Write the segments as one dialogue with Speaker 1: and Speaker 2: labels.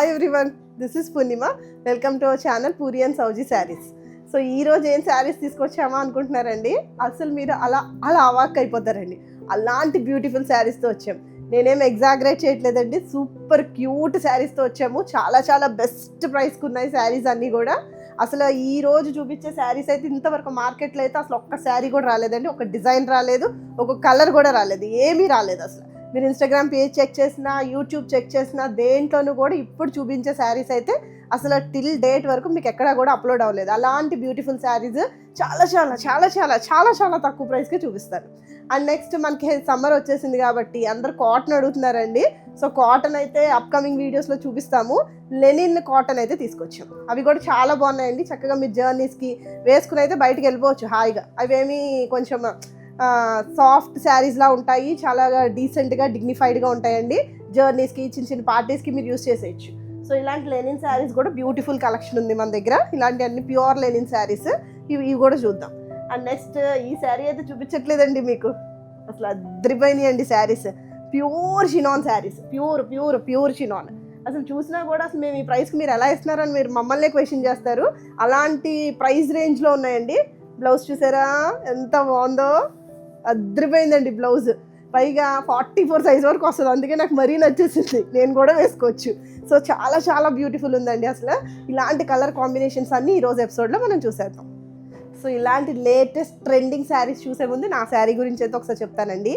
Speaker 1: Hi everyone, this is Purnima. Welcome to our channel Puri and Souji saris. So ఈరోజు ఏం శారీస్ తీసుకొచ్చామా అనుకుంటున్నారండి? అసలు మీరు అలా అలా అవాక్ అయిపోతారండి. అలాంటి బ్యూటిఫుల్ శారీస్తో వచ్చాము. నేనేం ఎగ్జాగరేట్ చేయట్లేదండి, సూపర్ క్యూట్ శారీస్తో వచ్చాము. చాలా చాలా బెస్ట్ ప్రైస్కి ఉన్నాయి శారీస్ అన్నీ కూడా. అసలు ఈ రోజు చూపించే శారీస్ అయితే ఇంతవరకు మార్కెట్లో అయితే అసలు ఒక్క శారీ కూడా రాలేదండి. ఒక డిజైన్ రాలేదు, ఒక కలర్ కూడా రాలేదు, ఏమీ రాలేదు. అసలు మీరు ఇన్స్టాగ్రామ్ పేజ్ చెక్ చేసినా, యూట్యూబ్ చెక్ చేసినా, దేంట్లోనూ కూడా ఇప్పుడు చూపించే శారీస్ అయితే అసలు టిల్ డేట్ వరకు మీకు ఎక్కడా కూడా అప్లోడ్ అవ్వలేదు. అలాంటి బ్యూటిఫుల్ శారీస్ చాలా చాలా చాలా చాలా చాలా చాలా తక్కువ ప్రైస్కే చూపిస్తారు. అండ్ నెక్స్ట్ మనకి సమ్మర్ వచ్చేసింది కాబట్టి అందరు కాటన్ అడుగుతున్నారండి. సో కాటన్ అయితే అప్కమింగ్ వీడియోస్లో చూపిస్తాము. లెనిన్ కాటన్ అయితే తీసుకొచ్చాం. అవి కూడా చాలా బాగున్నాయండి. చక్కగా మీరు జర్నీస్కి వేసుకుని అయితే బయటకు వెళ్ళిపోవచ్చు హాయిగా. అవేమీ కొంచెం సాఫ్ట్ శారీస్లా ఉంటాయి, చాలా డీసెంట్గా డిగ్నిఫైడ్గా ఉంటాయండి. జర్నీస్కి, చిన్న చిన్న పార్టీస్కి మీరు యూస్ చేసేయచ్చు. సో ఇలాంటి లెనిన్ శారీస్ కూడా బ్యూటిఫుల్ కలెక్షన్ ఉంది మన దగ్గర. ఇలాంటి అన్ని ప్యూర్ లెనిన్ శారీస్ ఇవి కూడా చూద్దాం. అండ్ నెక్స్ట్ ఈ శారీ అయితే చూపించట్లేదండి మీకు, అసలు అద్రిపోయినాయండి saris. Pure chinon saris, pure chinon. అసలు చూసినా కూడా అసలు మేము ఈ ప్రైస్కి మీరు ఎలా ఇస్తున్నారని మీరు మమ్మల్నే క్వశ్చన్ చేస్తారు. అలాంటి ప్రైస్ రేంజ్లో ఉన్నాయండి. బ్లౌజ్ చూసారా ఎంత బాగుందో, అద్రిపోయిందండి బ్లౌజ్. పైగా 44 సైజ్ వరకు వస్తుంది, అందుకే నాకు మరీ నచ్చేసింది. నేను కూడా వేసుకోవచ్చు. సో చాలా చాలా బ్యూటిఫుల్ ఉందండి. అసలు ఇలాంటి కలర్ కాంబినేషన్స్ అన్నీ ఈరోజు ఎపిసోడ్లో మనం చూసేద్దాం. సో ఇలాంటి లేటెస్ట్ ట్రెండింగ్ శారీస్ చూసే ముందు నా శారీ గురించి అయితే ఒకసారి చెప్తానండి.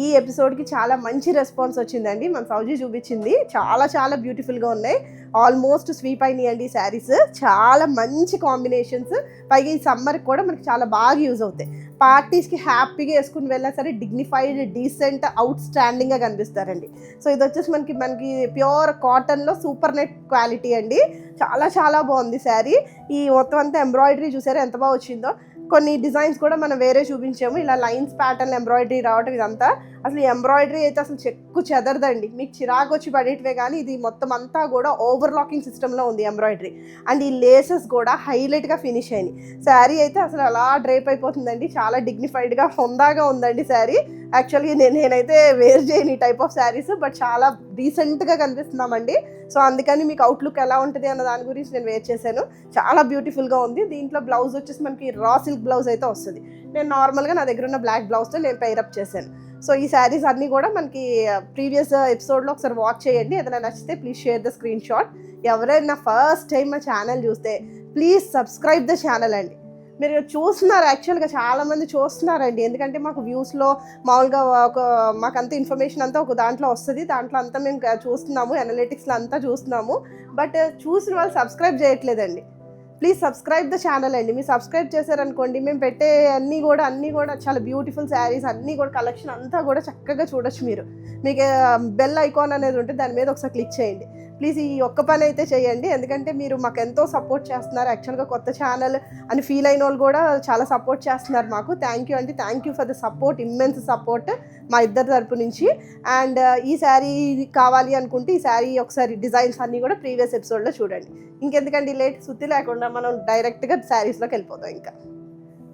Speaker 1: ఈ ఎపిసోడ్కి చాలా మంచి రెస్పాన్స్ వచ్చిందండి. మన సౌజీ చూపించింది, చాలా చాలా బ్యూటిఫుల్గా ఉన్నాయి. ఆల్మోస్ట్ స్వీప్ అయినాయండి ఈ శారీస్. చాలా మంచి కాంబినేషన్స్. పైగా ఈ సమ్మర్కి కూడా మనకి చాలా బాగా యూజ్ అవుతాయి. పార్టీస్కి హ్యాపీగా వేసుకుని వెళ్ళినా సరే డిగ్నిఫైడ్, డీసెంట్, అవుట్ స్టాండింగ్గా కనిపిస్తారండి. సో ఇది వచ్చేసి మనకి ప్యూర్ కాటన్లో సూపర్ నెట్ క్వాలిటీ అండి. చాలా చాలా బాగుంది శారీ. ఈ మొత్తం అంతా ఎంబ్రాయిడరీ చూసారా ఎంత బాగా వచ్చిందో. కొన్ని డిజైన్స్ కూడా మనం వేరే చూపించాము. ఇలా లైన్స్ ప్యాటర్న్ ఎంబ్రాయిడరీ రావటం ఇదంతా. అసలు ఈ ఎంబ్రాయిడరీ అయితే అసలు చెక్కు చెదరదండి, మీకు చిరాకు వచ్చి పడేటివే. కానీ ఇది మొత్తం అంతా కూడా ఓవర్లాకింగ్ సిస్టంలో ఉంది ఎంబ్రాయిడరీ. అండ్ ఈ లేసెస్ కూడా హైలైట్గా ఫినిష్ అయినాయి. శారీ అయితే అసలు అలా డ్రేప్ అయిపోతుందండి. చాలా డిగ్నిఫైడ్గా, హొందాగా ఉందండి శారీ. యాక్చువల్గా నేనైతే వేర్ చేయను ఈ టైప్ ఆఫ్ శారీస్, బట్ చాలా డీసెంట్గా కనిపిస్తున్నామండి. సో అందుకని మీకు అవుట్లుక్ ఎలా ఉంటుంది అన్న దాని గురించి నేను వేర్ చేశాను. చాలా బ్యూటిఫుల్గా ఉంది. దీంట్లో బ్లౌజ్ వచ్చేసి మనకి రా సిల్క్ బ్లౌజ్ అయితే వస్తుంది. నేను నార్మల్గా నా దగ్గర ఉన్న బ్లాక్ బ్లౌజ్తో నేను పైరప్ చేశాను. సో ఈ శారీస్ అన్నీ కూడా మనకి ప్రీవియస్ ఎపిసోడ్లో ఒకసారి వాచ్ చేయండి. ఏదైనా నచ్చితే please share the screen shot. ఎవరైనా ఫస్ట్ టైం మా ఛానల్ చూస్తే ప్లీజ్ సబ్స్క్రైబ్ ద ఛానల్ అండి. మీరు చూస్తున్నారు, యాక్చువల్గా చాలామంది చూస్తున్నారండి. ఎందుకంటే మాకు వ్యూస్లో మామూలుగా మాకంత ఇన్ఫర్మేషన్ అంతా ఒక దాంట్లో వస్తుంది. దాంట్లో అంతా మేము చూస్తున్నాము, అనలిటిక్స్లో అంతా చూస్తున్నాము. బట్ చూసిన వాళ్ళు సబ్స్క్రైబ్ చేయట్లేదండి. ప్లీజ్ సబ్స్క్రైబ్ ద ఛానల్ అండి. మీరు సబ్స్క్రైబ్ చేశారనుకోండి, మేము పెట్టే అన్నీ కూడా చాలా బ్యూటిఫుల్ శారీస్ అన్నీ కూడా కలెక్షన్ అంతా కూడా చక్కగా చూడొచ్చు. మీకు బెల్ ఐకాన్ అనేది ఉంటే దాని మీద ఒకసారి క్లిక్ చేయండి. ప్లీజ్ ఈ ఒక్క పని అయితే చేయండి, ఎందుకంటే మీరు మాకు ఎంతో సపోర్ట్ చేస్తున్నారు. యాక్చువల్గా కొత్త ఛానల్ అని ఫీల్ అయిన వాళ్ళు కూడా చాలా సపోర్ట్ చేస్తున్నారు మాకు. థ్యాంక్ యూ అండి, thank you for the support, immense support మా ఇద్దరి తరపు నుంచి. అండ్ ఈ శారీ కావాలి అనుకుంటే ఈ శారీ ఒకసారి డిజైన్స్ అన్నీ కూడా ప్రీవియస్ ఎపిసోడ్లో చూడండి. ఇంకెందుకండి లేట్, సుత్తి లేకుండా మనం డైరెక్ట్గా శారీస్లోకి వెళ్ళిపోతాం. ఇంకా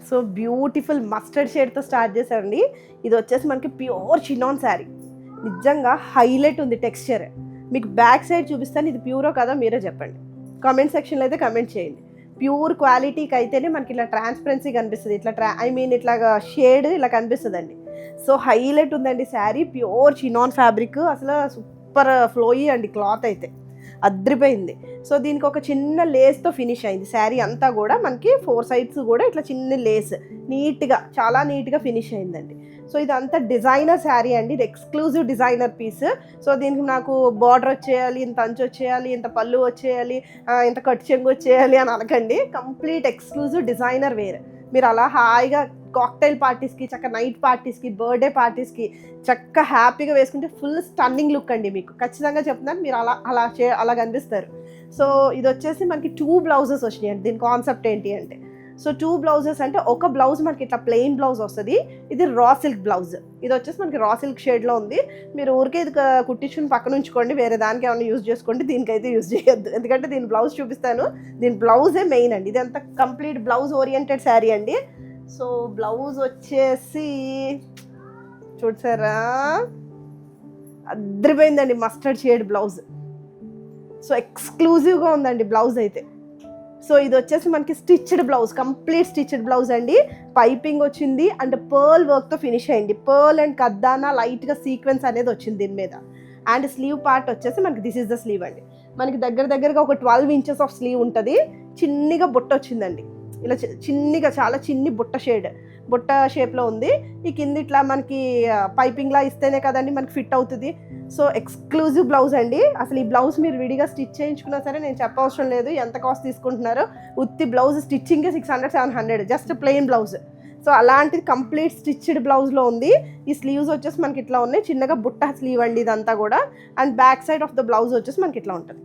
Speaker 1: సో బ్యూటిఫుల్ మస్టర్డ్ షేడ్తో స్టార్ట్ చేశారండి. ఇది వచ్చేసి మనకి ప్యూర్ చినాన్ శారీ. నిజంగా హైలైట్ ఉంది టెక్స్చర్. మీకు బ్యాక్ సైడ్ చూపిస్తాను, ఇది ప్యూరో కదా మీరే చెప్పండి. కామెంట్ సెక్షన్లో అయితే కమెంట్ చేయండి. ప్యూర్ క్వాలిటీకి అయితేనే మనకి ఇట్లా ట్రాన్స్పరెన్సీ కనిపిస్తుంది. ఇట్లాగా షేడ్ ఇలా కనిపిస్తుందండి. సో హైలైట్ ఉందండి శారీ. ప్యూర్ చినాన్ ఫ్యాబ్రిక్, అసలు సూపర్ ఫ్లోయీ అండి. క్లాత్ అయితే అద్రిపోయింది. సో దీనికి ఒక చిన్న లేస్తో ఫినిష్ అయింది శారీ అంతా కూడా. మనకి 4 సైడ్స్ కూడా ఇట్లా చిన్న లేస్ నీట్గా, చాలా నీట్గా ఫినిష్ అయిందండి. సో ఇదంతా డిజైనర్ శారీ అండి. ఇది ఎక్స్క్లూజివ్ డిజైనర్ పీస్. సో దీనికి నాకు బార్డర్ వచ్చేయాలి, ఇంత అంచు వచ్చేయాలి, ఇంత పళ్ళు వచ్చేయాలి, ఇంత కట్టు చెంగు వచ్చేయాలి అని అనకండి. Complete exclusive designer wear. మీరు అలా హాయిగా కాక్టైల్ పార్టీస్కి, చక్క నైట్ పార్టీస్కి, బర్త్డే పార్టీస్కి చక్క హ్యాపీగా వేసుకుంటే ఫుల్ స్టన్నింగ్ లుక్ అండి. మీకు ఖచ్చితంగా చెప్తున్నాను, మీరు అలా కనిపిస్తారు. సో ఇది వచ్చేసి మనకి 2 బ్లౌజెస్ వచ్చినాయండి. దీని కాన్సెప్ట్ ఏంటి అంటే, సో 2 బ్లౌజెస్ అంటే ఒక బ్లౌజ్ మనకి ఇట్లా ప్లెయిన్ బ్లౌజ్ వస్తుంది. ఇది రా సిల్క్ బ్లౌజ్. ఇది వచ్చేసి మనకి రా సిల్క్ షేడ్లో ఉంది. మీరు ఊరికే ఇది కుట్టించుకుని పక్కన ఉంచుకోండి, వేరే దానికి ఏమైనా యూజ్ చేసుకోండి. దీనికైతే యూజ్ చేయొద్దు, ఎందుకంటే దీని బ్లౌజ్ చూపిస్తాను. దీని బ్లౌజే మెయిన్ అండి. ఇది అంతా కంప్లీట్ బ్లౌజ్ ఓరియంటెడ్ శారీ అండి. సో బ్లౌజ్ వచ్చేసి చూసారా అద్రిపోయిందండి, మస్టర్డ్ షేడ్ బ్లౌజ్. సో ఎక్స్క్లూజివ్గా ఉందండి బ్లౌజ్ అయితే. సో ఇది వచ్చేసి మనకి stitched blouse, complete stitched blouse అండి. పైపింగ్ వచ్చింది అండ్ పర్ల్ వర్క్తో ఫినిష్ అయ్యింది. పర్ల్ అండ్ కద్దానా లైట్గా సీక్వెన్స్ అనేది వచ్చింది దీని మీద. అండ్ స్లీవ్ పార్ట్ వచ్చేసి మనకి దిస్ ఇస్ ద స్లీవ్ అండి. మనకి దగ్గరగా ఒక 12 ఇంచెస్ ఆఫ్ స్లీవ్ ఉంటుంది. చిన్నగా బుట్ట వచ్చిందండి, ఇలా చిన్నగా చాలా చిన్ని బుట్ట షేప్లో ఉంది. ఈ కింద ఇట్లా మనకి పైపింగ్లా ఇస్తేనే కదండి మనకి ఫిట్ అవుతుంది. సో ఎక్స్క్లూజివ్ బ్లౌజ్ అండి. అసలు ఈ బ్లౌజ్ మీరు విడిగా స్టిచ్ చేయించుకున్నా సరే నేను చెప్పవసరం లేదు ఎంత కాస్ట్ తీసుకుంటున్నారో. ఉత్తి బ్లౌజ్ స్టిచ్చింగే 600-700, జస్ట్ ప్లెయిన్ బ్లౌజ్. సో అలాంటిది కంప్లీట్ స్టిచ్డ్ బ్లౌజ్లో ఉంది. ఈ స్లీవ్స్ వచ్చేసి మనకి ఇట్లా ఉన్నాయి, చిన్నగా బుట్ట స్లీవ్ అండి ఇదంతా కూడా. And back side of the blouse వచ్చేసి మనకి ఇట్లా ఉంటుంది.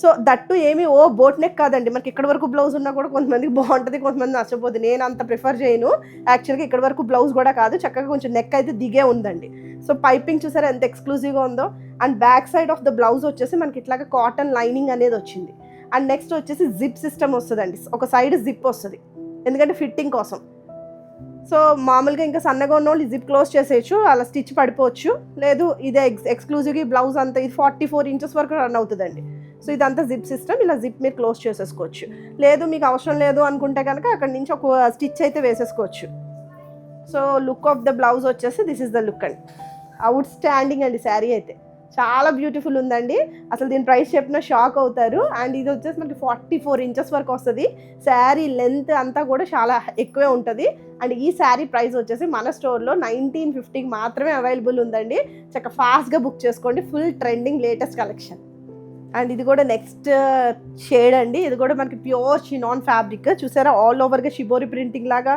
Speaker 1: సో దట్టు ఏమి బోట్ నెక్ కాదండి, మనకి ఇక్కడ వరకు బ్లౌజ్ ఉన్నా కూడా కొంతమందికి బాగుంటుంది, కొంతమంది నచ్చపోతుంది. నేను అంత ప్రిఫర్ చేయను యాక్చువల్గా. ఇక్కడ వరకు బ్లౌజ్ కూడా కాదు, చక్కగా కొంచెం నెక్ అయితే దిగే ఉందండి. సో పైపింగ్ చూసారా ఎంత ఎక్స్క్లూజివ్గా ఉందో. And back side of the blouse వచ్చేసి మనకి ఇట్లాగా కాటన్ లైనింగ్ అనేది వచ్చింది. అండ్ నెక్స్ట్ వచ్చేసి జిప్ సిస్టమ్ వస్తుందండి, ఒక సైడ్ జిప్ వస్తుంది ఎందుకంటే ఫిట్టింగ్ కోసం. సో మామూలుగా ఇంకా సన్నగా ఉన్న వాళ్ళు జిప్ క్లోజ్ చేసేయచ్చు, అలా స్టిచ్ పడిపోవచ్చు. లేదు ఇదే ఎక్స్క్లూజివ్గా బ్లౌజ్ అంతా ఇది 44 ఇంచెస్ వరకు రన్ అవుతుందండి. సో ఇదంతా జిప్ సిస్టమ్, ఇలా జిప్ మీరు క్లోజ్ చేసేసుకోవచ్చు. లేదు మీకు అవసరం లేదు అనుకుంటే కనుక అక్కడి నుంచి ఒక స్టిచ్ అయితే వేసేసుకోవచ్చు. So look of the blouse వచ్చేసి దిస్ ఇస్ ద లుక్ అండి. అవుట్ స్టాండింగ్ అండి శారీ అయితే, చాలా బ్యూటిఫుల్ ఉందండి. అసలు దీని ప్రైస్ చెప్పినా షాక్ అవుతారు. అండ్ ఇది వచ్చేసి మనకి 44 ఇంచెస్ వరకు వస్తుంది. శారీ లెంత్ అంతా కూడా చాలా ఎక్కువే ఉంటుంది. అండ్ ఈ శారీ ప్రైస్ వచ్చేసి మన స్టోర్లో 1950కి మాత్రమే అవైలబుల్ ఉందండి. చక్కగా ఫాస్ట్గా బుక్ చేసుకోండి, full trending latest collection. And ఇది కూడా నెక్స్ట్ షేడ్ అండి. ఇది కూడా మనకి ప్యూర్ చినాన్ ఫ్యాబ్రిక్, చూసారా ఆల్ ఓవర్గా షిబోరి ప్రింటింగ్ లాగా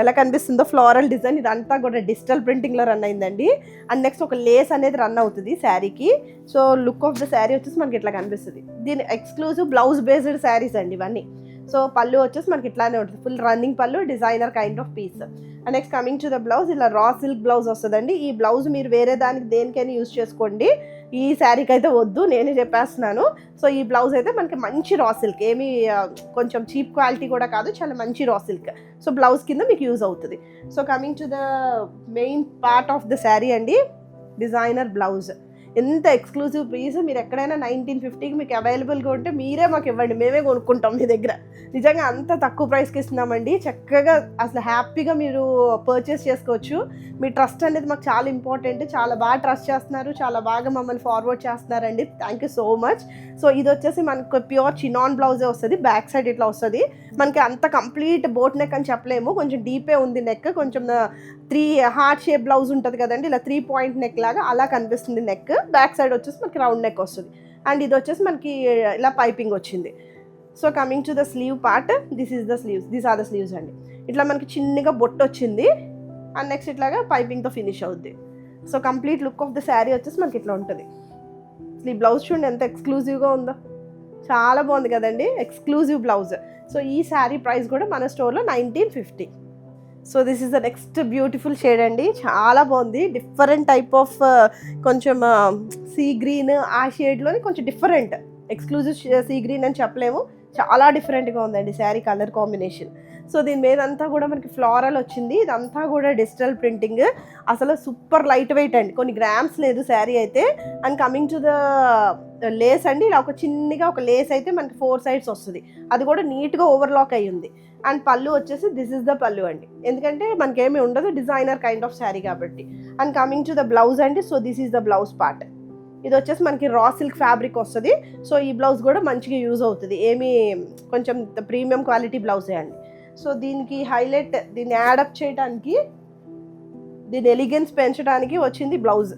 Speaker 1: ఎలా కనిపిస్తుందో ఫ్లోరల్ డిజైన్. ఇదంతా కూడా డిజిటల్ ప్రింటింగ్లో రన్ అయిందండి. అండ్ నెక్స్ట్ ఒక లేస్ అనేది రన్ అవుతుంది శారీకి. So look of the sari వచ్చేసి మనకి ఇట్లా కనిపిస్తుంది. దీని ఎక్స్క్లూజివ్ బ్లౌజ్ బేస్డ్ శారీస్ అండి ఇవన్నీ. సో పళ్ళు వచ్చేసి మనకి ఇట్లానే ఉంటుంది, ఫుల్ రన్నింగ్ పళ్ళు, designer kind of piece. And next coming to the blouse, ఇలా రా సిల్క్ బ్లౌజ్ వస్తుందండి. ఈ బ్లౌజ్ మీరు వేరే దానికి దేనికైనా యూజ్ చేసుకోండి, ఈ శారీకి అయితే వద్దు, నేనే చెప్పేస్తున్నాను. సో ఈ బ్లౌజ్ అయితే మనకి మంచి రా సిల్క్, ఏమి కొంచెం చీప్ క్వాలిటీ కూడా కాదు, చాలా మంచి రా సిల్క్. సో బ్లౌజ్ కింద మీకు యూజ్ అవుతుంది. So coming to the main part of the sari అండి, డిజైనర్ బ్లౌజ్. ఎంత ఎక్స్క్లూజివ్ పీస్, మీరు ఎక్కడైనా 1950కి మీకు అవైలబుల్గా ఉంటే మీరే మాకు ఇవ్వండి, మేమే కొనుక్కుంటాం మీ దగ్గర. నిజంగా అంత తక్కువ ప్రైస్కి ఇస్తున్నామండి. చక్కగా అసలు హ్యాపీగా మీరు పర్చేస్ చేసుకోవచ్చు. మీ ట్రస్ట్ అనేది మాకు చాలా ఇంపార్టెంట్, చాలా బాగా ట్రస్ట్ చేస్తున్నారు, చాలా బాగా మమ్మల్ని ఫార్వర్డ్ చేస్తున్నారండి. Thank you so much. So ఇది వచ్చేసి మనకు ప్యూర్ చినాన్ బ్లౌజే వస్తుంది. బ్యాక్ సైడ్ ఇట్లా వస్తుంది. మనకి అంత కంప్లీట్ బోట్ నెక్ అని చెప్పలేము, కొంచెం డీపే ఉంది నెక్. కొంచెం 3 హార్ట్ షేప్ బ్లౌజ్ ఉంటుంది కదండి, ఇలా 3 పాయింట్ నెక్ లాగా అలా కనిపిస్తుంది నెక్. బ్యాక్ సైడ్ వచ్చేసి మనకి రౌండ్ నెక్ వస్తుంది. అండ్ ఇది వచ్చేసి మనకి ఇలా పైపింగ్ వచ్చింది. So coming to the sleeve part, this is the sleeves, these are the sleeves అండి. ఇట్లా మనకి చిన్నగా బొట్టు వచ్చింది. అండ్ నెక్స్ట్ ఇట్లాగా పైపింగ్తో ఫినిష్ అవుద్ది. So complete look of the sari వచ్చేసి మనకి ఇట్లా ఉంటుంది. అసలు ఈ బ్లౌజ్ చూడండి ఎంత ఎక్స్క్లూజివ్గా ఉందో, చాలా బాగుంది కదండి, ఎక్స్క్లూజివ్ బ్లౌజ్. సో ఈ శారీ ప్రైస్ కూడా మన స్టోర్లో 1950. So this is the next beautiful shade అండి, చాలా బాగుంది. డిఫరెంట్ టైప్ ఆఫ్ కొంచెం సీ గ్రీన్, ఆ షేడ్లోని కొంచెం డిఫరెంట్, ఎక్స్క్లూజివ్ సీ గ్రీన్ అని చెప్పలేము, చాలా డిఫరెంట్గా ఉందండి శారీ కలర్ కాంబినేషన్. సో దీని మీద అంతా కూడా మనకి ఫ్లోరల్ వచ్చింది. ఇదంతా కూడా డిజిటల్ ప్రింటింగ్, అసలు సూపర్ లైట్ వెయిట్ అండి, కొన్ని గ్రామ్స్ లేదు శారీ అయితే. And coming to the lace అండి, ఇలా ఒక చిన్నగా ఒక లేస్ అయితే మనకి 4 సైడ్స్ వస్తుంది, అది కూడా నీట్గా ఓవర్లాక్ అయ్యి ఉంది. అండ్ పళ్ళు వచ్చేసి దిస్ ఇస్ ద పళ్ళు అండి, ఎందుకంటే మనకేమీ ఉండదు, డిజైనర్ కైండ్ ఆఫ్ శారీ కాబట్టి. And coming to the blouse అండి, so this is the blouse part. ఇది వచ్చేసి మనకి రా సిల్క్ ఫ్యాబ్రిక్ వస్తుంది. సో ఈ బ్లౌజ్ కూడా మంచిగా యూజ్ అవుతుంది, ఏమీ కొంచెం ప్రీమియం క్వాలిటీ బ్లౌజే అండి. సో దీనికి హైలైట్, దీన్ని యాడప్ చేయడానికి, దీని ఎలిగెన్స్ పెంచడానికి వచ్చింది బ్లౌజ్.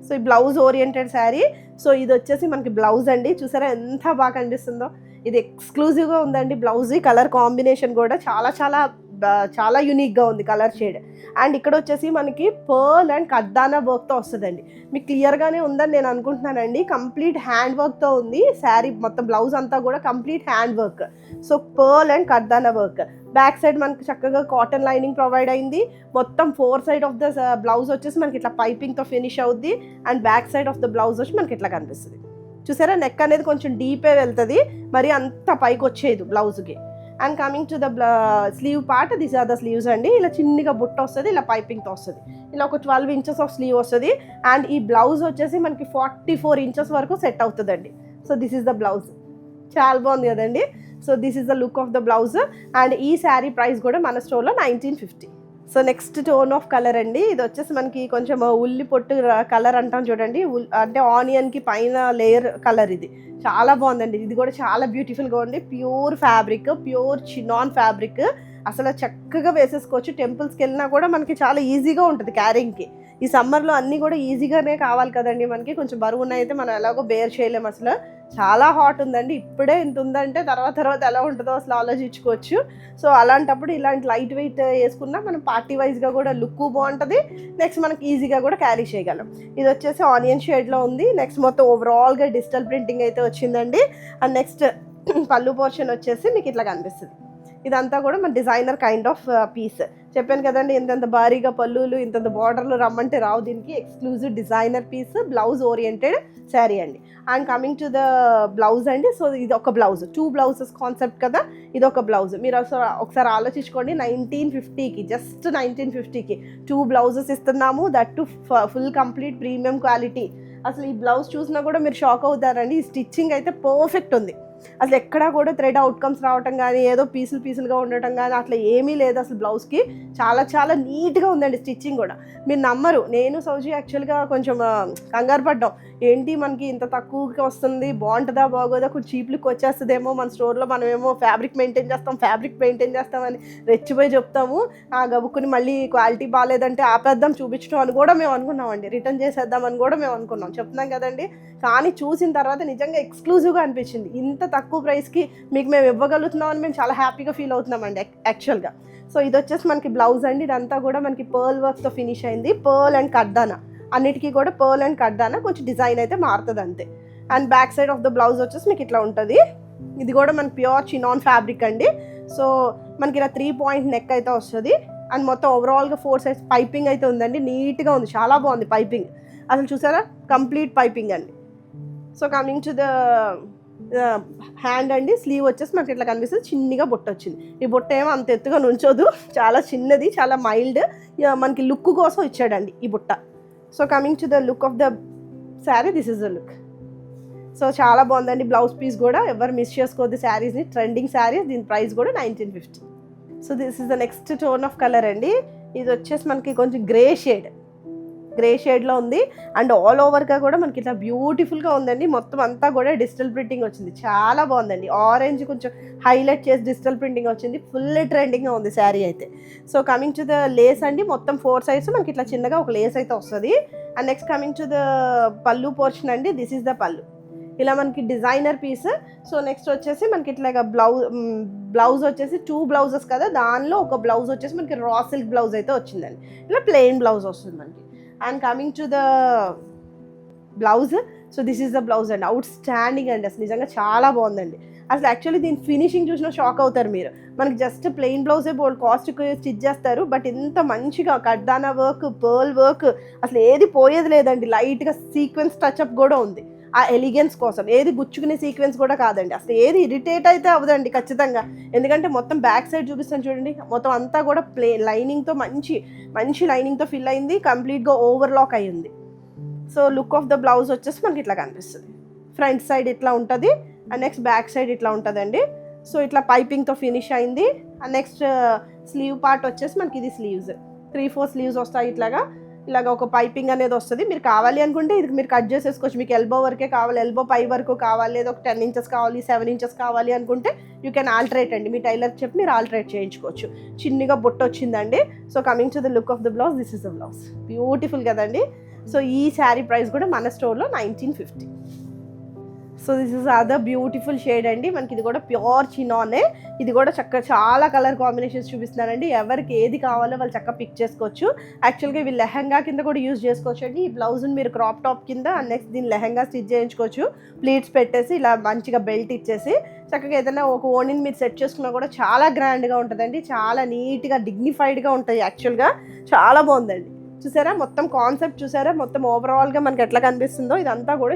Speaker 1: సో ఈ బ్లౌజ్ ఓరియంటెడ్ శారీ. సో ఇది వచ్చేసి మనకి బ్లౌజ్ అండి, చూసారా ఎంత బాగా కనిపిస్తుందో. ఇది ఎక్స్క్లూజివ్గా ఉందండి బ్లౌజ్. కలర్ కాంబినేషన్ కూడా చాలా చాలా చాలా యూనిక్గా ఉంది కలర్ షేడ్. అండ్ ఇక్కడ వచ్చేసి మనకి పర్ల్ అండ్ కర్దానా వర్క్తో వస్తుందండి. మీకు క్లియర్గానే ఉందని నేను అనుకుంటున్నానండి. కంప్లీట్ హ్యాండ్ వర్క్తో ఉంది శారీ, మొత్తం బ్లౌజ్ అంతా కూడా complete hand work. So pearl and kardana work. Back side మనకి చక్కగా కాటన్ లైనింగ్ ప్రొవైడ్ అయింది. మొత్తం 4 సైడ్ ఆఫ్ ద బ్లౌజ్ వచ్చేసి మనకి ఇట్లా పైపింగ్తో ఫినిష్ అవుద్ది. And back side of the blouse వచ్చి మనకి ఇట్లా కనిపిస్తుంది. చూసారా నెక్ అనేది కొంచెం డీపే వెళ్తుంది, మరి అంత పైకి వచ్చేది బ్లౌజ్కి. And coming to the sleeve part, this are the sleeves అండి. ఇలా చిన్నగా బుట్ట వస్తుంది, ఇలా పైపింగ్తో వస్తుంది. ఇలా ఒక 12 ఇంచెస్ ఆఫ్ స్లీవ్ వస్తుంది. అండ్ ఈ బ్లౌజ్ వచ్చేసి మనకి 44 ఇంచెస్ వరకు సెట్ అవుతుందండి. So this is the blouse. చాలా బాగుంది కదండి. So this is the look of the blouse. And ఈ శారీ ప్రైస్ కూడా మన స్టోర్లో 1950. So next tone of colour అండి. ఇది వచ్చేసి మనకి కొంచెం ఉల్లి పొట్టు కలర్ అంటాం చూడండి, అంటే ఆనియన్కి పైన లేయర్ కలర్. ఇది చాలా బాగుందండి. ఇది కూడా చాలా బ్యూటిఫుల్గా ఉంది. Pure fabric, pure chinon fabric. అసలు చక్కగా వేసేసుకోవచ్చు. టెంపుల్స్కి వెళ్ళినా కూడా మనకి చాలా ఈజీగా ఉంటుంది క్యారింగ్కి. ఈ సమ్మర్లో అన్నీ కూడా ఈజీగానే కావాలి కదండి మనకి. కొంచెం బరువున్న అయితే మనం ఎలాగో బేర్ చేయలేము. అసలు చాలా హాట్ ఉందండి. ఇప్పుడే ఇంత ఉందంటే తర్వాత ఎలా ఉంటుందో అసలు ఆలోచించుకోవచ్చు. సో అలాంటప్పుడు ఇలాంటి లైట్ వెయిట్ వేసుకున్నా మనం పార్టీ వైజ్గా కూడా లుక్ బాగుంటుంది. నెక్స్ట్ మనకి ఈజీగా కూడా క్యారీ చేయగలం. ఇది వచ్చేసి ఆనియన్ షేడ్లో ఉంది. నెక్స్ట్ మొత్తం ఓవరాల్గా డిజిటల్ ప్రింటింగ్ అయితే వచ్చిందండి. అండ్ నెక్స్ట్ పళ్ళు పోర్షన్ వచ్చేసి మీకు ఇట్లా కనిపిస్తుంది. ఇదంతా కూడా మన డిజైనర్ కైండ్ ఆఫ్ పీస్. చెప్పాను కదండి, ఇంతంత భారీగా పళ్ళులు ఇంతంత బార్డర్లు రమ్మంటే రావు. దీనికి exclusive designer piece, blouse oriented sari అండి. And coming to the blouse అండి. సో ఇది ఒక బ్లౌజ్, 2 బ్లౌజెస్ కాన్సెప్ట్ కదా. ఇది ఒక బ్లౌజ్. మీరు ఒకసారి ఆలోచించుకోండి, 1950కి, జస్ట్ 1950కి 2 బ్లౌజెస్ ఇస్తున్నాము. That to full complete premium quality. అసలు ఈ బ్లౌజ్ చూసినా కూడా మీరు షాక్ అవుతారండి. ఈ స్టిచ్చింగ్ అయితే పర్ఫెక్ట్ ఉంది. అసలు ఎక్కడా కూడా థ్రెడ్ అవుట్కమ్స్ రావటం కానీ, ఏదో పీసులుగా ఉండటం కానీ అట్లా ఏమీ లేదు. అసలు బ్లౌజ్కి చాలా నీట్గా ఉందండి స్టిచ్చింగ్ కూడా. మీరు నమ్మరు, నేను సౌజీ యాక్చువల్గా కొంచెం కంగారు పడ్డాం. ఏంటి మనకి ఇంత తక్కువకి వస్తుంది, బాగుంటుందా బాగోదా, కొంచెం చీప్ లుక్ వచ్చేస్తుందేమో, మన స్టోర్లో మనమేమో ఫ్యాబ్రిక్ మెయింటైన్ చేస్తామని రెచ్చిపోయి చెప్తాము. ఆ గబుక్కుని మళ్ళీ క్వాలిటీ బాగాలేదంటే ఆపేద్దాం చూపించడం అని కూడా మేము అనుకున్నామండి. రిటర్న్ చేసేద్దామని కూడా మేము అనుకున్నాం. చెప్తున్నాం కదండి. కానీ చూసిన తర్వాత నిజంగా ఎక్స్క్లూజివ్గా అనిపించింది. ఇంత తక్కువ ప్రైస్కి మీకు మేము ఇవ్వగలుగుతున్నామని మేము చాలా హ్యాపీగా ఫీల్ అవుతున్నామండి యాక్చువల్గా. సో ఇది వచ్చేసి మనకి బ్లౌజ్ అండి. ఇదంతా కూడా మనకి పర్ల్ వర్క్తో ఫినిష్ అయింది. పర్ల్ అండ్ కడ్దానా, అన్నిటికీ కూడా పర్ల్ అండ్ కడ్దానా, కొంచెం డిజైన్ అయితే మారుతుంది అంతే. And back side of the blouse వచ్చేసి మీకు ఇట్లా ఉంటుంది. ఇది కూడా మనకి ప్యూర్ చినాన్ ఫ్యాబ్రిక్ అండి. సో మనకి ఇలా 3 పాయింట్ నెక్ అయితే వస్తుంది. అండ్ మొత్తం ఓవరాల్గా 4 సైడ్స్ పైపింగ్ అయితే ఉందండి. నీట్గా ఉంది, చాలా బాగుంది పైపింగ్. అసలు చూసారా, కంప్లీట్ పైపింగ్ అండి. So coming to the hand అండి. స్లీవ్ వచ్చేసి మనకి ఇట్లా కనిపిస్తుంది. చిన్నగా బొట్ట వచ్చింది. ఈ బొట్ట ఏమో అంత ఎత్తుగా నుంచోదు, చాలా చిన్నది, చాలా మైల్డ్. మనకి లుక్ కోసం ఇచ్చాడండి ఈ బుట్ట. So coming to the look of the sari, this is the look. So చాలా బాగుందండి. బ్లౌజ్ పీస్ కూడా ఎవరు మిస్ చేసుకోవద్దు శారీస్ని. ట్రెండింగ్ శారీస్, దీని ప్రైస్ కూడా 1950. So this is the next tone of colour అండి. ఇది వచ్చేసి మనకి కొంచెం గ్రే షేడ్లో ఉంది. అండ్ ఆల్ ఓవర్గా కూడా మనకి ఇట్లా బ్యూటిఫుల్గా ఉందండి. మొత్తం అంతా కూడా డిజిటల్ ప్రింటింగ్ వచ్చింది. చాలా బాగుందండి. ఆరెంజ్ కొంచెం హైలైట్ చేసి డిజిటల్ ప్రింటింగ్ వచ్చింది. ఫుల్ ట్రెండింగ్గా ఉంది శారీ అయితే. So coming to the lace అండి. మొత్తం 4 సైడ్స్ మనకి ఇట్లా చిన్నగా ఒక లేస్ అయితే వస్తుంది. And next coming to the పళ్ళు పోర్షన్ అండి. దిస్ ఈస్ ద పళ్ళు. ఇలా మనకి డిజైనర్ పీస్. సో నెక్స్ట్ వచ్చేసి మనకి ఇట్లాగా బ్లౌజ్ వచ్చేసి 2 బ్లౌజెస్ కదా, దానిలో ఒక బ్లౌజ్ వచ్చేసి మనకి రా సిల్క్ బ్లౌజ్ అయితే వచ్చిందండి. ఇలా ప్లెయిన్ బ్లౌజ్ వస్తుంది మనకి. And coming to the blouse. So this is the blouse అండి. అవుట్ స్టాండింగ్ అండి. అసలు నిజంగా చాలా బాగుందండి. అసలు యాక్చువల్లీ దీని ఫినిషింగ్ చూసినా షాక్ అవుతారు మీరు. మనకి జస్ట్ ప్లెయిన్ బ్లౌజే బోల్డ్ కాస్ట్కి స్టిచ్ చేస్తారు. బట్ ఇంత మంచిగా కడ్దానా వర్క్, పర్ల్ వర్క్, అసలు ఏది పోయేది లేదండి. లైట్గా సీక్వెన్స్ టచ్అప్ కూడా ఉంది ఆ ఎలిగెన్స్ కోసం. ఏది గుచ్చుకునే సీక్వెన్స్ కూడా కాదండి. అసలు ఏది ఇరిటేట్ అయితే అవ్వదండి ఖచ్చితంగా. ఎందుకంటే మొత్తం బ్యాక్ సైడ్ చూపిస్తాను చూడండి. మొత్తం అంతా కూడా లైనింగ్తో మంచి లైనింగ్తో ఫిల్ అయింది. కంప్లీట్గా ఓవర్లాక్ అయ్యింది. So look of the blouse వచ్చేసి మనకి ఇట్లా కనిపిస్తుంది. ఫ్రంట్ సైడ్ ఇట్లా ఉంటుంది. అండ్ నెక్స్ట్ బ్యాక్ సైడ్ ఇట్లా ఉంటుందండి. సో ఇట్లా పైపింగ్తో ఫినిష్ అయింది. అండ్ నెక్స్ట్ స్లీవ్ పార్ట్ వచ్చేసి మనకి ఇది స్లీవ్స్ 3-4 స్లీవ్స్ వస్తాయి. ఇలాగ ఒక పైపింగ్ అనేది వస్తుంది. మీరు కావాలి అనుకుంటే ఇది మీరు కట్ చేసేసుకోవచ్చు. మీకు ఎల్బో వరకే కావాలి, ఎల్బో పై వరకు కావాలి, లేదా ఒక 10 ఇంచెస్ కావాలి, 7 ఇంచెస్ కావాలి అనుకుంటే యూ కెన్ ఆల్టరేట్ అండి. మీ టైలర్కి చెప్పి మీరు ఆల్టరేట్ చేయించుకోవచ్చు. చిన్నగా బొట్టు వచ్చిందండి. So coming to the look of the blouse, this is the blouse. Beautiful కదండి. సో ఈ శారీ ప్రైస్ కూడా మన స్టోర్లో 1950. So this is other beautiful shade అండి. మనకి ఇది కూడా ప్యూర్ చినానే. ఇది కూడా చాలా కలర్ కాంబినేషన్స్ చూపిస్తున్నానండి. ఎవరికి ఏది కావాలో వాళ్ళు చక్కగా పిక్ చేసుకోవచ్చు. యాక్చువల్గా ఇవి లెహంగా కింద కూడా యూజ్ చేసుకోవచ్చు అండి. ఈ బ్లౌజ్ని మీరు క్రాప్ టాప్ కింద, అండ్ నెక్స్ట్ దీన్ని లెహంగా స్టిచ్ చేయించుకోవచ్చు. ప్లీట్స్ పెట్టేసి ఇలా మంచిగా బెల్ట్ ఇచ్చేసి చక్కగా ఏదైనా ఒక ఓణిని మీరు సెట్ చేసుకున్నా కూడా చాలా గ్రాండ్గా ఉంటుందండి. చాలా నీట్గా డిగ్నిఫైడ్గా ఉంటుంది. యాక్చువల్గా చాలా బాగుందండి. చూసారా మొత్తం కాన్సెప్ట్, చూసారా మొత్తం ఓవరాల్గా మనకి ఎట్లా కనిపిస్తుందో. ఇదంతా కూడా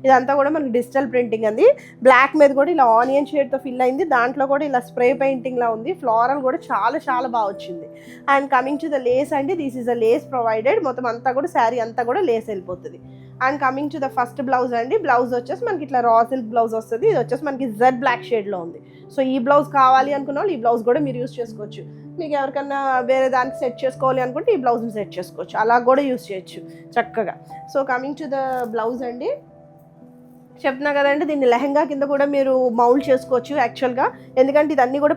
Speaker 1: ఇదంతా కూడా మనకి డిజిటల్ ప్రింటింగ్ అండి. బ్లాక్ మీద కూడా ఇలా ఆనియన్ షేడ్తో ఫిల్ అయింది. దాంట్లో కూడా ఇలా స్ప్రే పెయింటింగ్ లా ఉంది. ఫ్లోరల్ కూడా చాలా బాగా వచ్చింది. And coming to the lace అండి. This is a lace provided. మొత్తం అంతా కూడా శారీ అంతా కూడా లేస్ వెళ్ళిపోతుంది. And coming to the first blouse అండి. బ్లౌజ్ వచ్చేసి మనకి ఇట్లా రా సిల్క్ బ్లౌజ్ వస్తుంది. ఇది వచ్చేసి మనకి జెడ్ బ్లాక్ షేడ్లో ఉంది. సో ఈ బ్లౌజ్ కావాలి అనుకున్న వాళ్ళు ఈ బ్లౌజ్ కూడా మీరు యూస్ చేసుకోవచ్చు. మీకు ఎవరికన్నా వేరే దానికి సెట్ చేసుకోవాలి అనుకుంటే ఈ బ్లౌజ్ని సెట్ చేసుకోవచ్చు, అలా కూడా యూస్ చేయొచ్చు చక్కగా. So coming to the blouse అండి, చెప్తున్నా కదండి దీన్ని లెహంగా కింద కూడా మీరు మౌల్డ్ చేసుకోవచ్చు యాక్చువల్గా. ఎందుకంటే ఇదన్నీ కూడా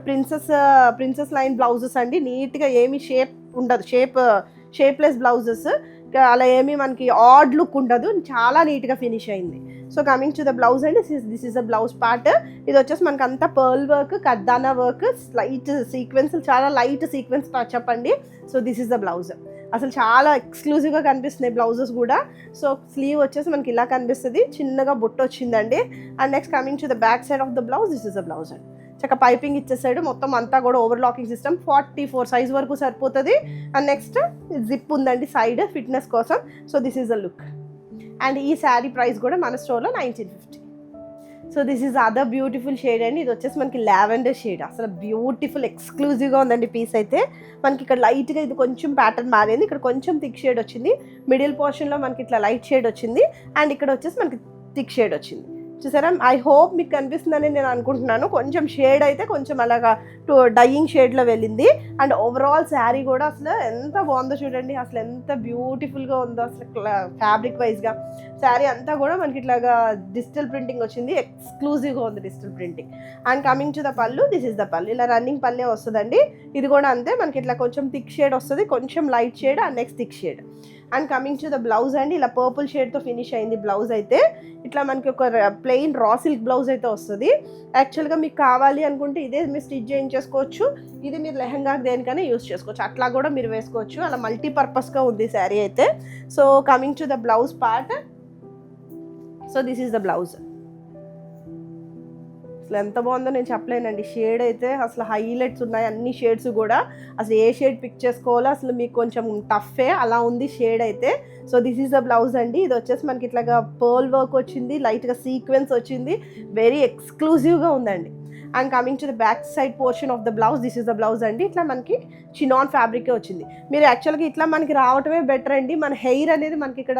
Speaker 1: ప్రిన్సెస్ లైన్ బ్లౌజెస్ అండి. నీట్గా ఏమీ షేప్ ఉండదు, షేప్లెస్ బ్లౌజెస్, అలా ఏమీ మనకి ఆడ్ లుక్ ఉండదు, చాలా నీట్గా ఫినిష్ అయింది. So coming to the blouse అండి, this is the blouse part. ఇది వచ్చేసి మనకి అంతా pearl work, kardana work, light sequence, చాలా లైట్ సీక్వెన్స్ టచ్ అండి. So this is the blouse. అసలు చాలా ఎక్స్క్లూజివ్గా కనిపిస్తున్నాయి బ్లౌజెస్ కూడా. సో స్లీవ్ వచ్చేసి మనకి ఇలా కనిపిస్తుంది, చిన్నగా బుట్ట వచ్చిందండి. And next coming to the back side of the blouse, this is the blouse అండి. చక్క పైపింగ్ ఇచ్చేసాడు, మొత్తం అంతా కూడా ఓవర్లాకింగ్ సిస్టమ్, 44 సైజ్ వరకు సరిపోతుంది. అండ్ నెక్స్ట్ జిప్ ఉందండి సైడ్ ఫిట్నెస్ కోసం. So this is the look. And ఈ శారీ ప్రైస్ కూడా మన స్టోర్లో 1950. So this is other beautiful shade అండి. ఇది వచ్చేసి మనకి లావెండర్ షేడ్, అసలు బ్యూటిఫుల్ ఎక్స్క్లూజివ్గా ఉందండి పీస్ అయితే. మనకి ఇక్కడ లైట్గా ఇది కొంచెం ప్యాటర్న్ మారింది, ఇక్కడ కొంచెం థిక్ షేడ్ వచ్చింది, మిడిల్ పోర్షన్లో మనకి ఇట్లా లైట్ షేడ్ వచ్చింది, అండ్ ఇక్కడ వచ్చేసి మనకి థిక్ షేడ్ వచ్చింది. చూసారా, ఐ హోప్ మీకు కనిపిస్తుందని నేను అనుకుంటున్నాను. కొంచెం షేడ్ అయితే కొంచెం అలాగా డైయింగ్ షేడ్లో వెళ్ళింది. అండ్ ఓవరాల్ శారీ కూడా అసలు ఎంత బాగుందో చూడండి, అసలు ఎంత బ్యూటిఫుల్గా ఉందో అసలు ఫ్యాబ్రిక్ వైజ్గా. శారీ అంతా కూడా మనకి ఇట్లాగా డిజిటల్ ప్రింటింగ్ వచ్చింది, ఎక్స్క్లూజివ్గా ఉంది digital printing. And coming to the పళ్ళు, దిస్ ఇస్ ద పళ్ళు. ఇలా రన్నింగ్ పల్లే వస్తుందండి. ఇది కూడా అంతే, మనకి ఇట్లా కొంచెం థిక్ షేడ్ వస్తుంది, కొంచెం light shade, and next thick shade. And coming to the blouse అండి, ఇలా పర్పుల్ షేడ్తో ఫినిష్ అయింది బ్లౌజ్ అయితే. ఇట్లా మనకి ఒక ప్లెయిన్ రా సిల్క్ బ్లౌజ్ అయితే వస్తుంది. యాక్చువల్గా మీకు కావాలి అనుకుంటే ఇదే మీరు స్టిచ్ చేయించేసుకోవచ్చు, ఇది మీరు లెహంగాకి దేనికైనా యూస్ చేసుకోవచ్చు, అట్లా కూడా మీరు వేసుకోవచ్చు. అలా మల్టీపర్పస్గా ఉంది శారీ అయితే. So coming to the blouse part, so this is the blouse. అసలు ఎంత బాగుందో నేను చెప్పలేనండి. షేడ్ అయితే అసలు హైలైట్స్ ఉన్నాయి అన్ని షేడ్స్ కూడా. అసలు ఏ షేడ్ పిక్ చేసుకోవాలో అసలు మీకు కొంచెం టఫే, అలా ఉంది షేడ్ అయితే. So this is the blouse అండి. ఇది వచ్చేసి మనకి ఇట్లాగా పర్ల్ వర్క్ వచ్చింది, లైట్గా సీక్వెన్స్ వచ్చింది, వెరీ ఎక్స్క్లూజివ్గా ఉందండి. And coming to the back side portion of the blouse, this is the blouse అండి. ఇట్లా మనకి చినాన్ ఫ్యాబ్రికే వచ్చింది. మీరు యాక్చువల్గా ఇట్లా మనకి రావటమే బెటర్ అండి. మన హెయిర్ అనేది మనకి ఇక్కడ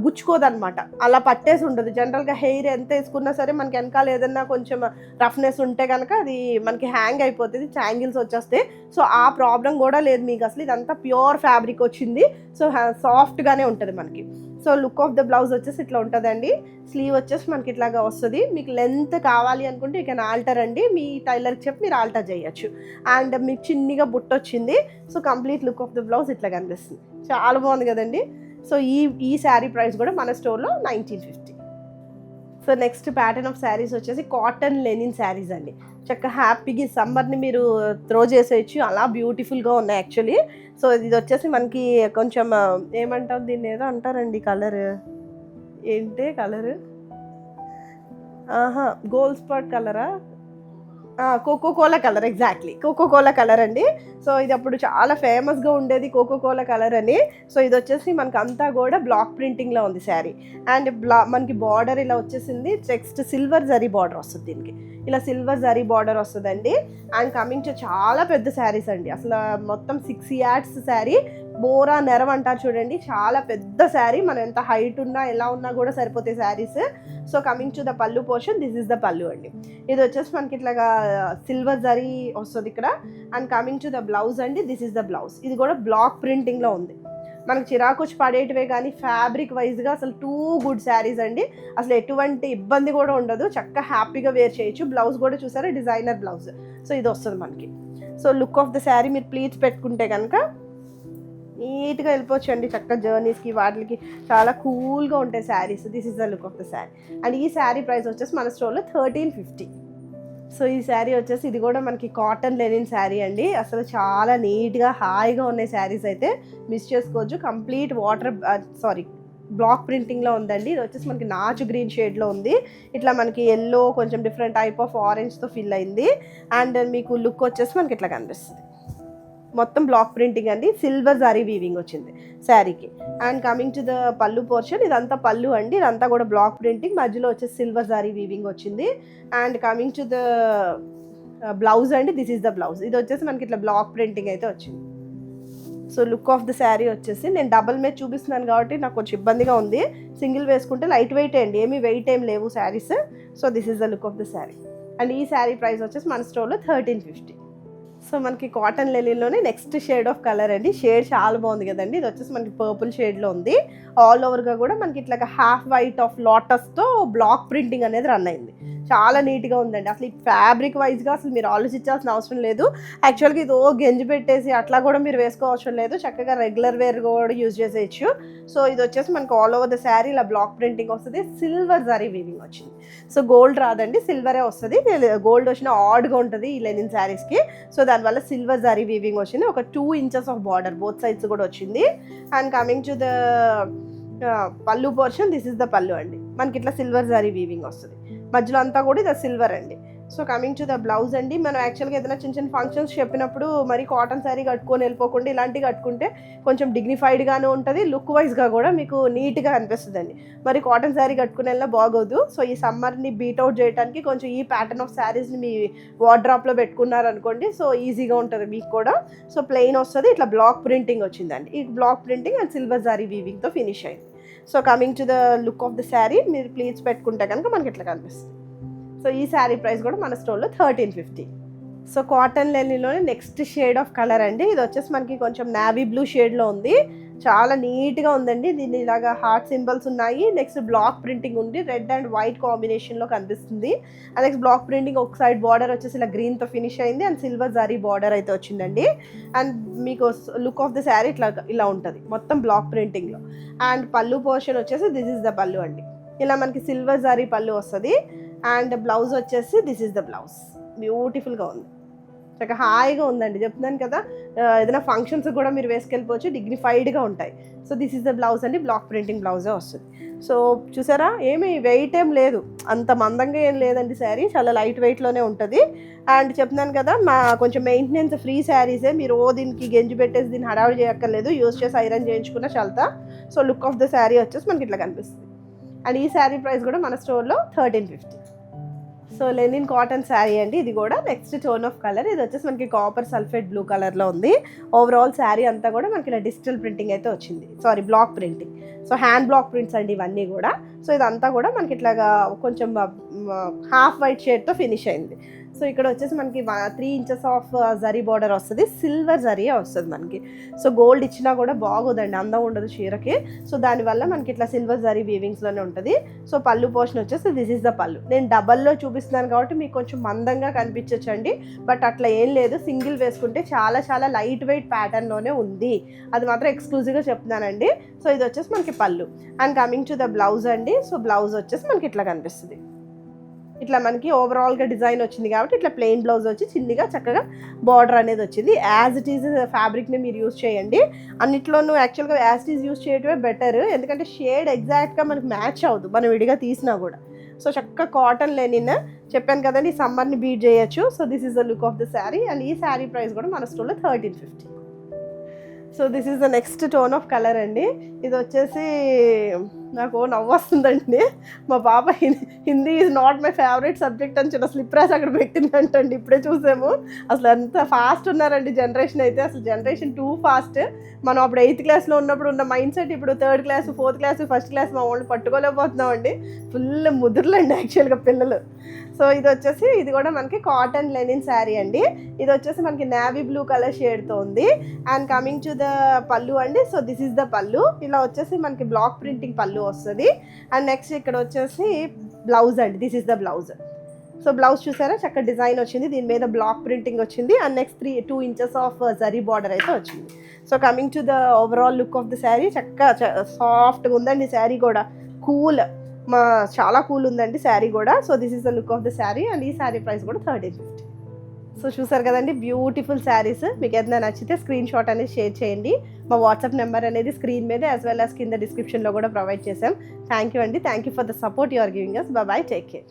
Speaker 1: గుచ్చుకోదనమాట, అలా పట్టేసి ఉండదు. జనరల్గా హెయిర్ ఎంత వేసుకున్నా సరే మనకి వెనకాల ఏదన్నా కొంచెం రఫ్నెస్ ఉంటే కనుక అది మనకి హ్యాంగ్ అయిపోతుంది, యాంగిల్స్ వచ్చేస్తాయి. సో ఆ ప్రాబ్లం కూడా లేదు మీకు. అసలు ఇదంతా ప్యూర్ ఫ్యాబ్రిక్ వచ్చింది, సో సాఫ్ట్గానే ఉంటుంది మనకి. So look of the blouse వచ్చేసి ఇట్లా ఉంటుందండి. స్లీవ్ వచ్చేసి మనకి ఇట్లాగా వస్తుంది. మీకు లెంత్ కావాలి అనుకుంటే యూ కెన్ ఆల్టర్ అండి, మీ టైలర్కి చెప్పి మీరు ఆల్టర్ చేయొచ్చు. అండ్ మీకు చిన్నగా బుట్ట వచ్చింది. So complete look of the blouse ఇట్లా కనిపిస్తుంది, చాలా బాగుంది కదండి. సో ఈ శారీ ప్రైస్ కూడా మన స్టోర్లో 1950. So next pattern of saris వచ్చేసి కాటన్ లెనిన్ శారీస్ అండి. చక్కగా హ్యాపీగా సమ్మర్ని మీరు త్రో చేసేయచ్చు, అలా బ్యూటిఫుల్గా ఉన్నాయి యాక్చువల్లీ. సో ఇది వచ్చేసి మనకి కొంచెం ఏమంటారు దీన్ని, ఏదో అంటారండి కలర్, ఏంటి కలర్, గోల్డ్ స్పాట్ కలరా, Coca Cola colour, exactly Coca Cola colour అండి. సో ఇది అప్పుడు చాలా ఫేమస్గా ఉండేది కోకో కోలా కలర్ అని. సో ఇది వచ్చేసి మనకి అంతా కూడా బ్లాక్ ప్రింటింగ్లో ఉంది శారీ. అండ్ మనకి బార్డర్ ఇలా వచ్చేసింది, నెక్స్ట్ సిల్వర్ జరీ బార్డర్ వస్తుంది దీనికి, ఇలా సిల్వర్ జరీ బార్డర్ వస్తుందండి. అండ్ కమింగ్ టు చాలా పెద్ద శారీస్ అండి, అసలు మొత్తం 6 yards శారీ, బోరా నెరవ్ అంటారు చూడండి, చాలా పెద్ద శారీ. మనం ఎంత హైట్ ఉన్నా ఎలా ఉన్నా కూడా సరిపోతాయి saris. So coming to the పళ్ళు పోర్షన్, దిస్ ఇస్ ద పళ్ళు అండి. ఇది వచ్చేసి మనకి ఇట్లాగా సిల్వర్ జరీ వస్తుంది ఇక్కడ. And coming to the blouse అండి, దిస్ ఇస్ ద బ్లౌజ్. ఇది కూడా బ్లాక్ ప్రింటింగ్లో ఉంది. మనకు చిరాకు వచ్చి పడేటివే కానీ ఫ్యాబ్రిక్ వైజ్గా అసలు టూ గుడ్ శారీస్ అండి. అసలు ఎటువంటి ఇబ్బంది కూడా ఉండదు, చక్కగా హ్యాపీగా వేర్ చేయొచ్చు. బ్లౌజ్ కూడా చూసారా, డిజైనర్ బ్లౌజ్. సో ఇది వస్తుంది మనకి. So look of the sari మీరు ప్లీట్స్ పెట్టుకుంటే కనుక నీట్గా వెళ్ళిపోవచ్చు అండి, చక్కగా జర్నీస్కి వాటికి చాలా కూల్గా ఉంటాయి saris. This is the look of the sari. And ఈ శారీ ప్రైస్ వచ్చేసి మన స్టోర్లో 1350. సో ఈ శారీ వచ్చేసి ఇది కూడా మనకి కాటన్ లెనిన్ శారీ అండి. అసలు చాలా నీట్గా హాయిగా ఉన్నాయి శారీస్ అయితే, మిస్ చేసుకోవచ్చు. కంప్లీట్ బ్లాక్ ప్రింటింగ్లో ఉందండి. ఇది వచ్చేసి మనకి నాచు గ్రీన్ షేడ్లో ఉంది, ఇట్లా మనకి ఎల్లో కొంచెం డిఫరెంట్ టైప్ ఆఫ్ ఆరెంజ్తో ఫిల్ అయింది. అండ్ మీకు లుక్ వచ్చేసి మనకి ఇట్లా కనిపిస్తుంది, మొత్తం బ్లాక్ ప్రింటింగ్ అండి, సిల్వర్ జరీ వీవింగ్ వచ్చింది శారీకి. అండ్ కమింగ్ టు ద పళ్ళు పోర్షన్, ఇదంతా పళ్ళు అండి, ఇదంతా కూడా బ్లాక్ ప్రింటింగ్, మధ్యలో వచ్చేసి సిల్వర్ జరీ వీవింగ్ వచ్చింది. And coming to the blouse అండి, దిస్ ఈస్ ద బ్లౌజ్. ఇది వచ్చేసి మనకి ఇట్లా బ్లాక్ ప్రింటింగ్ అయితే వచ్చింది. So look of the sari వచ్చేసి నేను డబల్ మీద చూపిస్తున్నాను కాబట్టి నాకు కొంచెం ఇబ్బందిగా ఉంది. సింగిల్ వేసుకుంటే లైట్ వెయిట్ అండి, ఏమీ వెయిట్ ఏం లేవు saris. So this is the look of the sari. And ఈ శారీ ప్రైస్ వచ్చేసి మన స్టోర్లో 1350. సో మనకి కాటన్ లెనిన్లోనే నెక్స్ట్ షేడ్ ఆఫ్ కలర్ అండి. షేడ్ చాలా బాగుంది కదండి. ఇది వచ్చేసి మనకి పర్పుల్ షేడ్లో ఉంది. ఆల్ ఓవర్గా కూడా మనకి ఇట్లా హాఫ్ వైట్ ఆఫ్ లోటస్తో బ్లాక్ ప్రింటింగ్ అనేది రన్ అయింది. చాలా నీట్గా ఉందండి. అసలు ఈ ఫ్యాబ్రిక్ వైజ్గా అసలు మీరు ఆలోచించాల్సిన అవసరం లేదు. యాక్చువల్గా ఇది గెంజి పెట్టేసి అట్లా కూడా మీరు వేసుకోవసరం లేదు, చక్కగా రెగ్యులర్ వేర్ కూడా యూజ్ చేసేయచ్చు. సో ఇది వచ్చేసి మనకు ఆల్ ఓవర్ ద శారీ ఇలా బ్లాక్ ప్రింటింగ్ వస్తుంది. సిల్వర్ జరీ వీవింగ్ వచ్చింది. సో గోల్డ్ రాదండి, సిల్వరే వస్తుంది. గోల్డ్ వచ్చిన ఆడ్గా ఉంటుంది ఈ లెనిన్ శారీస్కి. సో దానివల్ల సిల్వర్ జరీ వీవింగ్ వచ్చింది. ఒక 2 inches of border both sides కూడా వచ్చింది. అండ్ కమింగ్ టు ద పళ్ళు పోర్షన్, దిస్ ఇస్ ద పళ్ళు అండి. మనకి ఇట్లా సిల్వర్ జరీ వీవింగ్ వస్తుంది. మధ్యలో అంతా కూడా ఇది సిల్వర్ అండి. So coming to the blouse అండి. మనం యాక్చువల్గా ఏదైనా చిన్న చిన్న ఫంక్షన్స్ చెప్పినప్పుడు మరి కాటన్ శారీ కట్టుకొని వెళ్ళిపోకుండా ఇలాంటివి కట్టుకుంటే కొంచెం డిగ్నిఫైడ్గానే ఉంటుంది, లుక్ వైజ్గా కూడా మీకు నీట్గా అనిపిస్తుందండి. మరి కాటన్ శారీ కట్టుకుని వెళ్ళినా బాగోదు. సో ఈ సమ్మర్ని బీట్అవుట్ చేయడానికి కొంచెం ఈ ప్యాటర్న్ ఆఫ్ శారీస్ని మీ వార్డ్రాప్లో పెట్టుకున్నారనుకోండి, సో ఈజీగా ఉంటుంది మీకు కూడా. సో ప్లెయిన్ వస్తుంది, ఇట్లా బ్లాక్ ప్రింటింగ్ వచ్చిందండి. ఈ బ్లాక్ ప్రింటింగ్ అండ్ సిల్వర్ జారీ వీవింగ్తో ఫినిష్ అయింది. So coming to the look of the sari, మీరు ప్లీట్స్ పెట్టుకుంటే కనుక మనకి ఇట్లా కనిపిస్తుంది. సో ఈ శారీ ప్రైస్ కూడా మన స్టోర్లో 1350. సో కాటన్ లెనిన్లోనే నెక్స్ట్ షేడ్ ఆఫ్ కలర్ అండి. ఇది వచ్చేసి మనకి కొంచెం నావీ బ్లూ షేడ్లో ఉంది. చాలా నీట్గా ఉందండి. దీన్ని ఇలాగా హార్ట్ సింబల్స్ ఉన్నాయి. నెక్స్ట్ బ్లాక్ ప్రింటింగ్ ఉంది, రెడ్ అండ్ వైట్ కాంబినేషన్లో కనిపిస్తుంది. అండ్ నెక్స్ట్ బ్లాక్ ప్రింటింగ్ ఒక సైడ్ బార్డర్ వచ్చేసి ఇలా గ్రీన్తో ఫినిష్ అయింది. అండ్ సిల్వర్ జరీ బార్డర్ అయితే వచ్చిందండి. అండ్ మీకు లుక్ ఆఫ్ ద శారీ ఇలా ఉంటుంది మొత్తం బ్లాక్ ప్రింటింగ్లో. అండ్ పళ్ళు పోర్షన్ వచ్చేసి దిస్ ఇస్ ద పళ్ళు అండి. ఇలా మనకి సిల్వర్ జరీ పళ్ళు వస్తుంది. అండ్ బ్లౌజ్ వచ్చేసి దిస్ ఇస్ ద బ్లౌజ్. బ్యూటిఫుల్గా ఉంది, చక్కగా హాయిగా ఉందండి. చెప్తున్నాను కదా, ఏదైనా ఫంక్షన్స్ కూడా మీరు వేసుకెళ్ళిపోవచ్చు, డిగ్నిఫైడ్గా ఉంటాయి. So this is the blouse అండి. బ్లాక్ ప్రింటింగ్ బ్లౌజే వస్తుంది. సో చూసారా, ఏమి వెయిట్ ఏం లేదు, అంత మందంగా ఏం లేదండి శారీ, చాలా లైట్ వెయిట్లోనే ఉంటుంది. అండ్ చెప్తున్నాను కదా, మా కొంచెం మెయింటెనెన్స్ ఫ్రీ శారీసే. మీరు దీనికి గెంజి పెట్టేసి దీన్ని హడావిడి చేయక్కర్లేదు, యూజ్ చేసి ఐరన్ చేయించుకున్న చల్తా. So look of the sari వచ్చేసి మనకి ఇట్లా కనిపిస్తుంది. అండ్ ఈ శారీ ప్రైస్ కూడా మన స్టోర్లో 1350. సో లెనిన్ కాటన్ శారీ అండి. ఇది కూడా నెక్స్ట్ టోన్ ఆఫ్ కలర్. ఇది వచ్చేసి మనకి కాపర్ సల్ఫేట్ బ్లూ కలర్లో ఉంది. ఓవరాల్ శారీ అంతా కూడా మనకి ఇలా డిజిటల్ ప్రింటింగ్ అయితే వచ్చింది, sorry block printing. So hand block prints అండి ఇవన్నీ కూడా. సో ఇదంతా కూడా మనకి ఇట్లాగా కొంచెం హాఫ్ వైట్ షేడ్తో ఫినిష్ అయింది. సో ఇక్కడ వచ్చేసి మనకి 3 inches ఆఫ్ జరీ బార్డర్ వస్తుంది. సిల్వర్ జరీయే వస్తుంది మనకి. సో గోల్డ్ ఇచ్చినా కూడా బాగోదండి, అందం ఉండదు చీరకి. సో దానివల్ల మనకి ఇట్లా సిల్వర్ జరీ వీవింగ్స్లోనే ఉంటుంది. సో పళ్ళు పోర్షన్ వచ్చేసి దిస్ ఇస్ ద పళ్ళు. నేను డబల్లో చూపిస్తున్నాను కాబట్టి మీకు కొంచెం మందంగా కనిపించచ్చండి, బట్ అట్లా ఏం లేదు. సింగిల్ వేసుకుంటే చాలా చాలా లైట్ వెయిట్ ప్యాటర్న్లోనే ఉంది, అది మాత్రం ఎక్స్క్లూజివ్గా చెప్తున్నానండి. సో ఇది వచ్చేసి మనకి పళ్ళు. And coming to the blouse అండి. సో బ్లౌజ్ వచ్చేసి మనకి ఇట్లా కనిపిస్తుంది. ఇట్లా మనకి ఓవరాల్గా డిజైన్ వచ్చింది కాబట్టి ఇట్లా ప్లెయిన్ బ్లౌజ్ వచ్చి చిన్నగా చక్కగా బార్డర్ అనేది వచ్చింది. యాజ్ ఇట్ ఈజ్ ఫ్యాబ్రిక్ని మీరు యూజ్ చేయండి. అన్నిట్లోనూ యాక్చువల్గా యాజ్ ఇట్ ఈజ్ యూజ్ చేయడమే బెటర్, ఎందుకంటే షేడ్ ఎగ్జాక్ట్గా మనకి మ్యాచ్ అవ్వదు మనం విడిగా తీసినా కూడా. సో చక్కగా కాటన్ లెనిన్ చెప్పాను కదండి, సమ్మర్ని బీట్ చేయొచ్చు. So this is the look of the sari. And ఈ శారీ ప్రైస్ కూడా మన స్టోర్లో 1350. So this is the next tone of colour అండి. ఇది వచ్చేసి నాకు నవ్వు వస్తుందండి. మా పాప Hindi is not my favourite subject అని చిన్న స్లిప్ రాసి అక్కడ పెట్టిందంటండి. ఇప్పుడే చూసాము. అసలు ఎంత ఫాస్ట్ ఉన్నారండి జనరేషన్ అయితే, అసలు జనరేషన్ టూ ఫాస్ట్. మనం అప్పుడు 8th క్లాస్లో ఉన్నప్పుడు ఉన్న మైండ్ సెట్ ఇప్పుడు 3rd class 4th class 1st class మా వాళ్ళు పట్టుకోలేకపోతున్నామండి. ఫుల్ ముదురులండి యాక్చువల్గా పిల్లలు. సో ఇది వచ్చేసి ఇది కూడా మనకి కాటన్ లెనిన్ శారీ అండి. ఇది వచ్చేసి మనకి నావీ బ్లూ కలర్ షేడ్తో ఉంది. అండ్ కమింగ్ టు ద పళ్ళు అండి. సో దిస్ ఈస్ ద పళ్ళు. ఇలా వచ్చేసి మనకి బ్లాక్ ప్రింటింగ్ పళ్ళు వస్తుంది. అండ్ నెక్స్ట్ ఇక్కడ వచ్చేసి బ్లౌజ్ అండి. This is the blouse. So blouse చూసారా, చక్కగా డిజైన్ వచ్చింది, దీని మీద బ్లాక్ ప్రింటింగ్ వచ్చింది. And next 2 inches of zari border అయితే వచ్చింది. So coming to the overall look of the sari, చక్కగా సాఫ్ట్గా ఉందండి శారీ కూడా. కూల్, చాలా కూల్ ఉందండి శారీ కూడా. So this is the look of the sari. And ఈ శారీ ప్రైస్ కూడా 1350. సో చూసారు కదండి, బ్యూటిఫుల్ శారీస్. మీకు ఏదైనా నచ్చితే స్క్రీన్ షాట్ అనేది షేర్ చేయండి. మా వాట్సాప్ నెంబర్ అనేది స్క్రీన్ మీద యాజ్ వెల్ యాజ్ కింద డిస్క్రిప్షన్లో కూడా ప్రొవైడ్ చేసాం. థ్యాంక్ యూ అండి. Thank you for the support you are giving us. Bye bye. Take care.